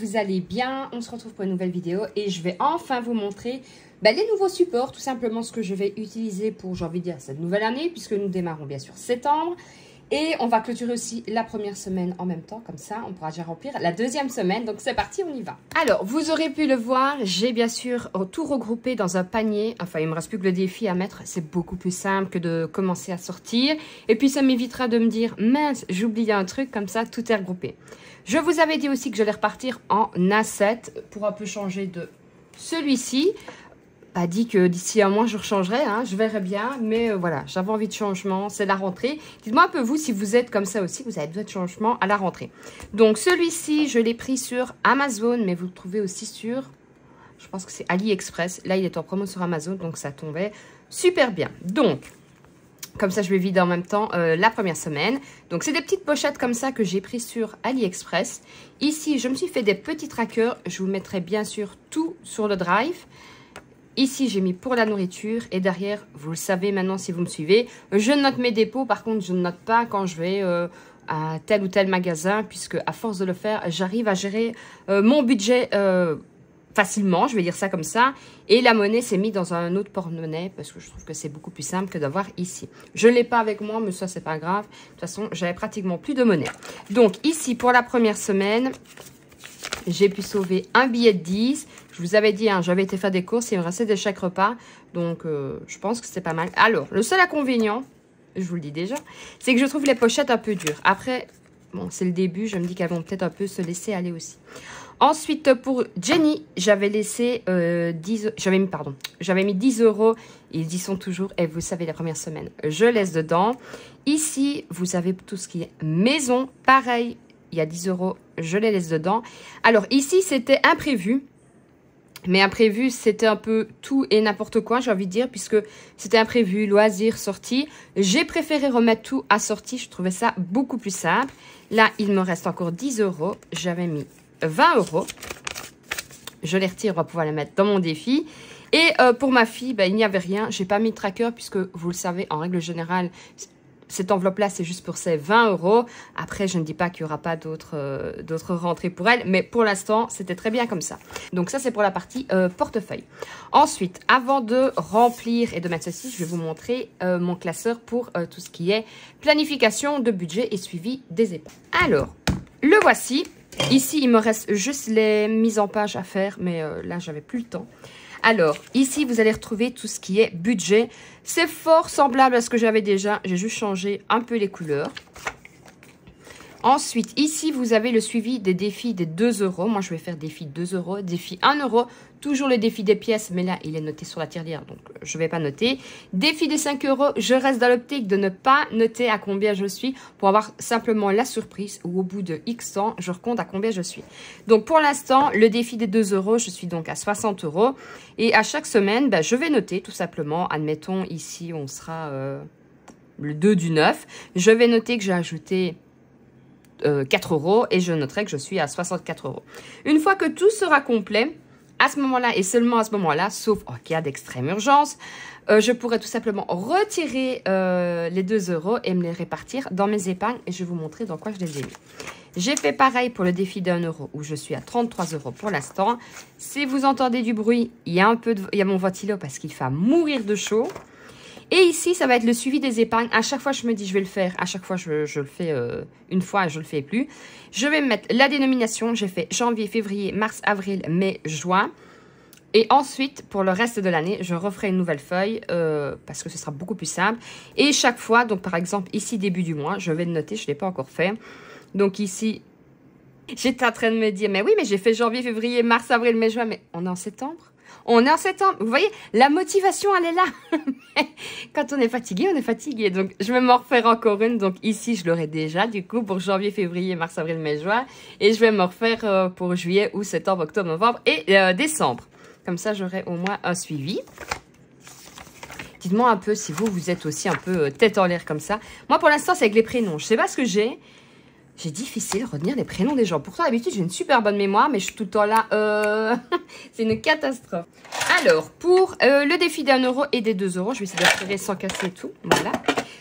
vous allez bien. On se retrouve pour une nouvelle vidéo et je vais enfin vous montrer les nouveaux supports, tout simplement ce que je vais utiliser pour, j'ai envie de dire, cette nouvelle année, puisque nous démarrons bien sûr septembre. Et on va clôturer aussi la première semaine en même temps, comme ça on pourra déjà remplir la deuxième semaine. Donc c'est parti, on y va. Alors, vous aurez pu le voir, j'ai bien sûr tout regroupé dans un panier. Enfin, il me reste plus que le défi à mettre. C'est beaucoup plus simple que de commencer à sortir. Et puis ça m'évitera de me dire, mince, j'ai oublié un truc, comme ça tout est regroupé. Je vous avais dit aussi que j'allais repartir en A7 pour un peu changer de celui-ci. Pas dit que d'ici un mois je rechangerai, hein, je verrai bien, mais voilà, j'avais envie de changement, c'est la rentrée. Dites-moi un peu vous si vous êtes comme ça aussi, vous avez besoin de changement à la rentrée. Donc celui-ci, je l'ai pris sur Amazon, mais vous le trouvez aussi sur, je pense que c'est AliExpress. Là, il est en promo sur Amazon, donc ça tombait super bien. Donc, comme ça, je vais vider en même temps la première semaine. Donc, c'est des petites pochettes comme ça que j'ai pris sur AliExpress. Ici, je me suis fait des petits trackers. Je vous mettrai bien sûr tout sur le drive. Ici, j'ai mis pour la nourriture et derrière, vous le savez maintenant si vous me suivez, je note mes dépôts. Par contre, je ne note pas quand je vais à tel ou tel magasin puisque à force de le faire, j'arrive à gérer mon budget facilement, je vais dire ça comme ça. Et la monnaie s'est mise dans un autre porte-monnaie parce que je trouve que c'est beaucoup plus simple que d'avoir ici. Je ne l'ai pas avec moi, mais ça, c'est pas grave. De toute façon, j'avais pratiquement plus de monnaie. Donc ici, pour la première semaine, j'ai pu sauver un billet de 10. Je vous avais dit, hein, j'avais été faire des courses, il me restait des chèques repas. Donc, je pense que c'était pas mal. Alors, le seul inconvénient, je vous le dis déjà, c'est que je trouve les pochettes un peu dures. Après, bon, c'est le début, je me dis qu'elles vont peut-être un peu se laisser aller aussi. Ensuite, pour Jenny, j'avais laissé j'avais mis 10 €. Ils y sont toujours. Et vous savez, la première semaine, je laisse dedans. Ici, vous avez tout ce qui est maison. Pareil, il y a 10 €, je les laisse dedans. Alors ici, c'était imprévu. Mais imprévu, c'était un peu tout et n'importe quoi, j'ai envie de dire, puisque c'était imprévu, loisirs, sorties. J'ai préféré remettre tout à sortie, je trouvais ça beaucoup plus simple. Là, il me reste encore 10 €. J'avais mis 20 €. Je les retire, on va pouvoir les mettre dans mon défi. Et pour ma fille, il n'y avait rien. J'ai pas mis de tracker, puisque vous le savez, en règle générale, cette enveloppe-là, c'est juste pour ces 20 €. Après, je ne dis pas qu'il n'y aura pas d'autres rentrées pour elle. Mais pour l'instant, c'était très bien comme ça. Donc ça, c'est pour la partie portefeuille. Ensuite, avant de remplir et de mettre ceci, je vais vous montrer mon classeur pour tout ce qui est planification de budget et suivi des épargnes. Alors, le voici. Ici, il me reste juste les mises en page à faire. Mais là, j'avais plus le temps. Alors, ici, vous allez retrouver tout ce qui est budget. C'est fort semblable à ce que j'avais déjà. J'ai juste changé un peu les couleurs. Ensuite, ici, vous avez le suivi des défis des 2 €. Moi, je vais faire défi 2 €, défi 1 €. Toujours le défi des pièces, mais là, il est noté sur la tirelire, donc je ne vais pas noter. Défi des 5 €, je reste dans l'optique de ne pas noter à combien je suis pour avoir simplement la surprise où au bout de X temps, je recompte à combien je suis. Donc, pour l'instant, le défi des 2 €, je suis donc à 60 €. Et à chaque semaine, je vais noter tout simplement. Admettons, ici, on sera le 2 du 9. Je vais noter que j'ai ajouté 4 € et je noterai que je suis à 64 €. Une fois que tout sera complet, à ce moment-là et seulement à ce moment-là, sauf en cas d'extrême urgence, je pourrais tout simplement retirer les 2 € et me les répartir dans mes épargnes et je vais vous montrer dans quoi je les ai mis. J'ai fait pareil pour le défi d'1 € où je suis à 33 € pour l'instant. Si vous entendez du bruit, il y a mon ventilo parce qu'il fait mourir de chaud. Et ici, ça va être le suivi des épargnes. À chaque fois, je me dis, je vais le faire. À chaque fois, je le fais une fois et je ne le fais plus. Je vais mettre la dénomination. J'ai fait janvier, février, mars, avril, mai, juin. Et ensuite, pour le reste de l'année, je referai une nouvelle feuille parce que ce sera beaucoup plus simple. Et chaque fois, donc par exemple, ici, début du mois, je vais le noter. Je ne l'ai pas encore fait. Donc ici, j'étais en train de me dire, mais oui, mais j'ai fait janvier, février, mars, avril, mai, juin. Mais on est en septembre. On est en septembre. Vous voyez, la motivation, elle est là. Quand on est fatigué, on est fatigué. Donc, je vais m'en refaire encore une. Donc, ici, je l'aurai déjà, du coup, pour janvier, février, mars, avril, mai, juin. Et je vais m'en refaire pour juillet, août, septembre, octobre, novembre et décembre. Comme ça, j'aurai au moins un suivi. Dites-moi un peu si vous êtes aussi un peu tête en l'air comme ça. Moi, pour l'instant, c'est avec les prénoms. Je ne sais pas ce que j'ai. J'ai difficile de retenir les prénoms des gens. Pourtant, d'habitude, j'ai une super bonne mémoire, mais je suis tout le temps là. C'est une catastrophe. Alors, pour le défi d'1 € et des 2 €, je vais essayer de retirer sans casser tout. Voilà.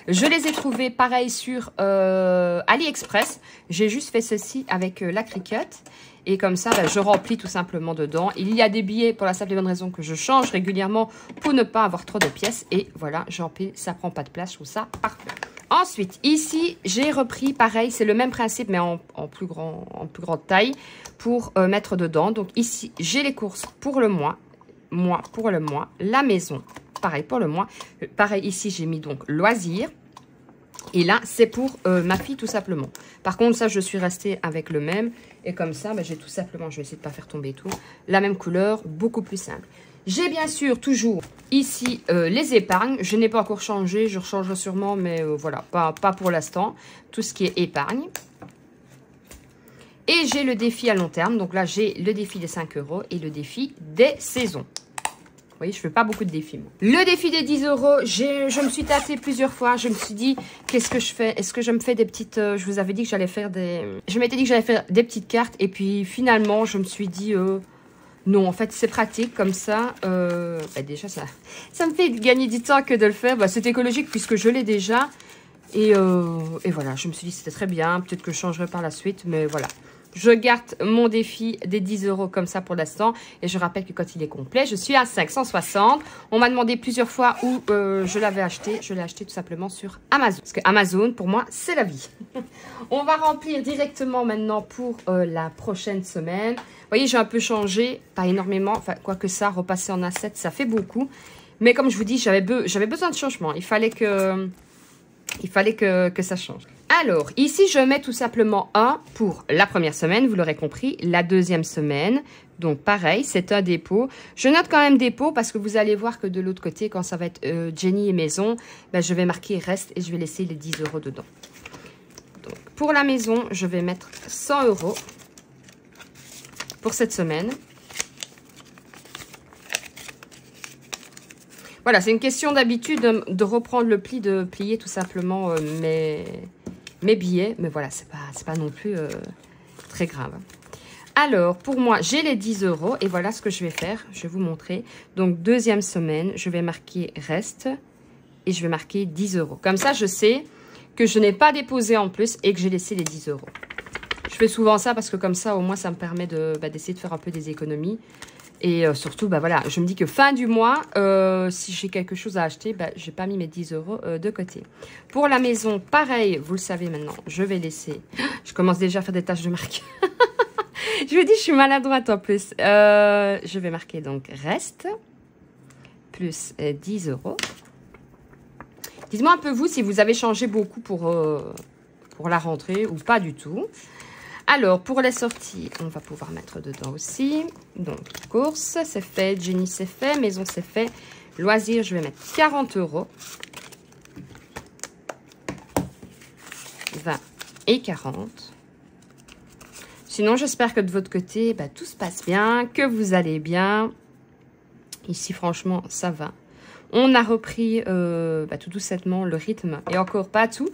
Je les ai trouvés pareil sur AliExpress. J'ai juste fait ceci avec la Cricut. Et comme ça, bah, je remplis tout simplement dedans. Il y a des billets pour la simple et bonne raison que je change régulièrement pour ne pas avoir trop de pièces. Et voilà, je remplis, ça prend pas de place, je trouve ça parfait. Ensuite, ici, j'ai repris, pareil, c'est le même principe, mais en plus grande taille, pour mettre dedans. Donc ici, j'ai les courses pour le mois, pour le mois, la maison, pareil pour le mois. Pareil, ici, j'ai mis donc loisirs. Et là, c'est pour ma fille, tout simplement. Par contre, ça, je suis restée avec le même. Et comme ça, bah, j'ai tout simplement, je vais essayer de ne pas faire tomber tout, la même couleur, beaucoup plus simple. J'ai bien sûr toujours ici les épargnes. Je n'ai pas encore changé, je rechangerai sûrement, mais voilà, pas pour l'instant. Tout ce qui est épargne. Et j'ai le défi à long terme. Donc là, j'ai le défi des 5 € et le défi des saisons. Vous voyez, je ne fais pas beaucoup de défis. Moi. Le défi des 10 €, je me suis tâtée plusieurs fois. Je me suis dit, qu'est-ce que je fais? Est-ce que je me fais des petites... je vous avais dit que j'allais faire des... Je m'étais dit que j'allais faire des petites cartes. Et puis finalement, je me suis dit... non, en fait, c'est pratique comme ça. Bah déjà, ça me fait gagner du temps que de le faire. Bah, c'est écologique puisque je l'ai déjà. Et voilà, je me suis dit c'était très bien. Peut-être que je changerai par la suite, mais voilà. Je garde mon défi des 10 € comme ça pour l'instant. Et je rappelle que quand il est complet, je suis à 560. On m'a demandé plusieurs fois où je l'avais acheté. Je l'ai acheté tout simplement sur Amazon. Parce que Amazon, pour moi, c'est la vie. On va remplir directement maintenant pour la prochaine semaine. Vous voyez, j'ai un peu changé. Pas énormément. Enfin, quoique ça, repasser en A7, ça fait beaucoup. Mais comme je vous dis, j'avais besoin de changement. Il fallait que ça change. Alors, ici, je mets tout simplement 1 pour la première semaine, vous l'aurez compris, la deuxième semaine. Donc, pareil, c'est un dépôt. Je note quand même dépôt parce que vous allez voir que de l'autre côté, quand ça va être Jenny et maison, ben, je vais marquer reste et je vais laisser les 10 € dedans. Donc, pour la maison, je vais mettre 100 € pour cette semaine. Voilà, c'est une question d'habitude de reprendre le pli, de plier tout simplement mes billets. Mais voilà, c'est pas non plus très grave. Alors, pour moi, j'ai les 10 € et voilà ce que je vais faire. Je vais vous montrer. Donc, deuxième semaine, je vais marquer reste et je vais marquer 10 €. Comme ça, je sais que je n'ai pas déposé en plus et que j'ai laissé les 10 €. Je fais souvent ça parce que comme ça, au moins, ça me permet d'essayer de faire un peu des économies. Et surtout, bah voilà, je me dis que fin du mois, si j'ai quelque chose à acheter, bah, je n'ai pas mis mes 10 € de côté. Pour la maison, pareil, vous le savez maintenant, je vais laisser... Je commence déjà à faire des tâches de marque. Je vous dis, je suis maladroite en plus. Je vais marquer donc reste, plus 10 €. Dites-moi un peu vous si vous avez changé beaucoup pour la rentrée ou pas du tout. Alors, pour les sorties, on va pouvoir mettre dedans aussi. Donc, courses, c'est fait. Jenny, c'est fait. Maison, c'est fait. Loisirs, je vais mettre 40 €. 20 et 40. Sinon, j'espère que de votre côté, bah, tout se passe bien, que vous allez bien. Ici, franchement, ça va. On a repris tout doucement le rythme. Et encore pas tout.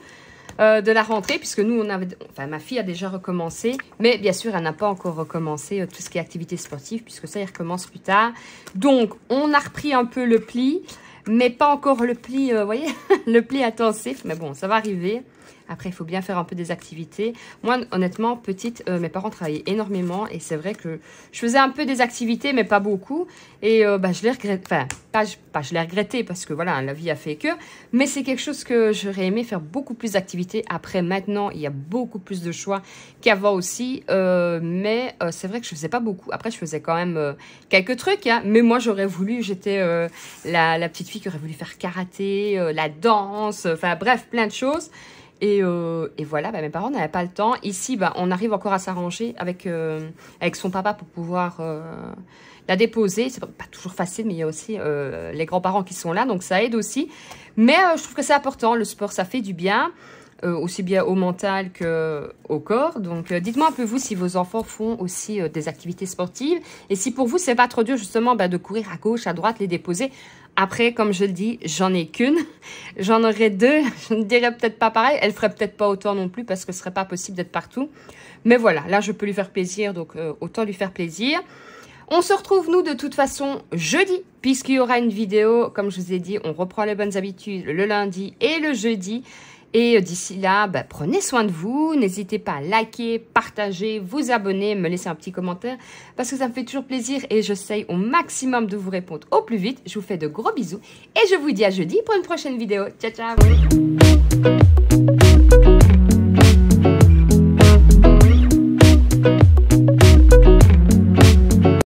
De la rentrée, puisque nous, ma fille a déjà recommencé, mais bien sûr, elle n'a pas encore recommencé tout ce qui est activité sportive, puisque ça, il recommence plus tard. Donc, on a repris un peu le pli, mais pas encore le pli, vous voyez, le pli intensif, mais bon, ça va arriver. Après, il faut bien faire un peu des activités. Moi, honnêtement, petite, mes parents travaillaient énormément et c'est vrai que je faisais un peu des activités, mais pas beaucoup. Et je l'ai regretté, enfin, pas je l'ai regretté parce que voilà, la vie a fait que. Mais c'est quelque chose que j'aurais aimé faire beaucoup plus d'activités. Après, maintenant, il y a beaucoup plus de choix qu'avant aussi. Mais c'est vrai que je faisais pas beaucoup. Après, je faisais quand même quelques trucs. Hein, mais moi, j'aurais voulu, j'étais la petite fille qui aurait voulu faire karaté, la danse, enfin bref, plein de choses. Et voilà, mes parents n'avaient pas le temps. Ici, on arrive encore à s'arranger avec son papa pour pouvoir la déposer. C'est pas toujours facile, mais il y a aussi les grands-parents qui sont là, donc ça aide aussi. Mais je trouve que c'est important. Le sport, ça fait du bien, aussi bien au mental qu'au corps. Donc, dites-moi un peu vous si vos enfants font aussi des activités sportives. Et si pour vous, c'est pas trop dur justement de courir à gauche, à droite, les déposer. Après, comme je le dis, j'en ai qu'une. J'en aurai 2. Je ne dirais peut-être pas pareil. Elle ferait peut-être pas autant non plus parce que ce serait pas possible d'être partout. Mais voilà, là, je peux lui faire plaisir. Donc, autant lui faire plaisir. On se retrouve, nous, de toute façon, jeudi. Puisqu'il y aura une vidéo. Comme je vous ai dit, on reprend les bonnes habitudes le lundi et le jeudi. Et d'ici là, prenez soin de vous. N'hésitez pas à liker, partager, vous abonner, me laisser un petit commentaire parce que ça me fait toujours plaisir et j'essaye au maximum de vous répondre au plus vite. Je vous fais de gros bisous et je vous dis à jeudi pour une prochaine vidéo. Ciao, ciao!